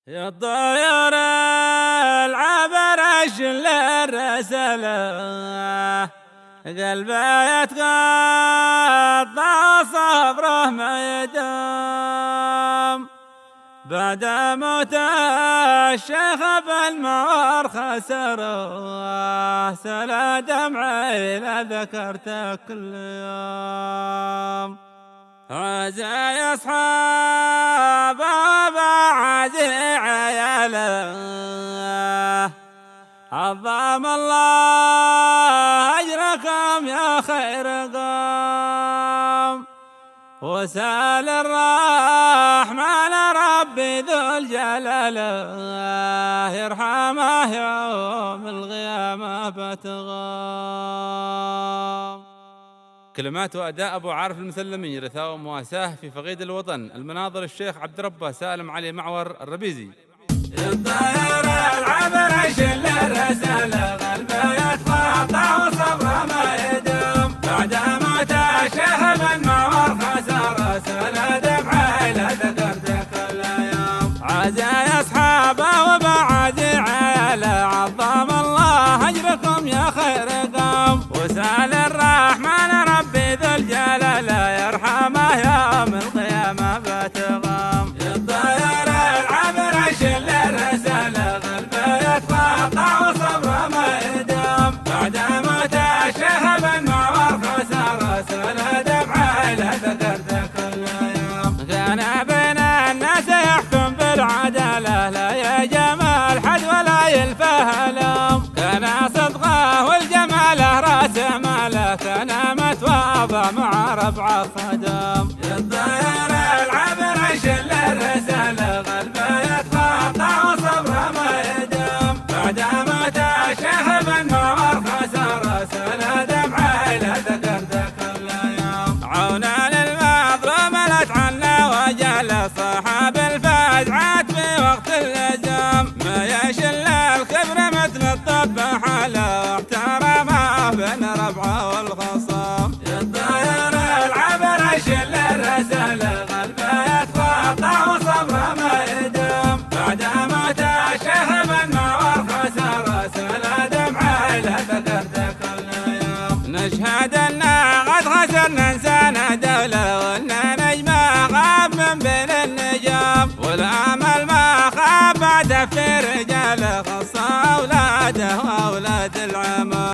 يا الطير العبر الشل الرسالة قلبي يتقطع صبره ما يدام بعد موت الشيخ بالموار خسره سلا دمعي لا ذكرته كل يوم عزا يا اصحاب وبعزي عياله عظم الله اجركم يا خير قوم وسال الرحمن ربي ذو الجلال يرحمه يوم القيامة بتغام. كلمات وأداء أبو عارف المسلمي رثاء ومواساة في فقيد الوطن. المناظر الشيخ عبد ربه سالم علي معور الربيزي. الطير العبر شل الرسالة قلبه يتقطع وصبره ما يدوم بعد موت الشيخ من معور خسر سلا دمعه لا ذكرته كل يوم عزا يا اصحابه وبعزي عياله عظم الله اجركم يا خير قوم وسال الرحمن ربي ذو الجلال يرحمه يوم القيامة بتغام. الطير العبر شل الرسالة قلبه يتقطع وصبره ما يدوم بعد موت الشيخ من معور خسر سلا دمعه لا ذكرته كل يوم كان بين الناس يحكم بالعدالة لا يجمل حد ولا يلفه لوم كان صدقه والجمال راس ماله كان متواضع مع ربع خدم. الطير العبر شل الرسالة قلبه يتقطع وصبره ما يدوم بعد موت الشيخ من معور خسر سلا دمعه لا ذكرته كل يوم عونا للمظلوم لا تعنى وجل صاحب الفزعات في وقت اللزام ما يشل الكبر مثل الطب حاله واحترمه بين ربعه والخصام. الطير العبر شل الرسالة قلبه يتقطع وصبره ما يدوم بعد موت الشيخ من معور خسر سلا دمعه لا ذكرته كل يوم نشهد أننا قد خسرنا إنسان دولة وأن نجمه غاب من بين النجوم والأمل ما خاب بعد في رجاله خص أولاده وأولاد العمام.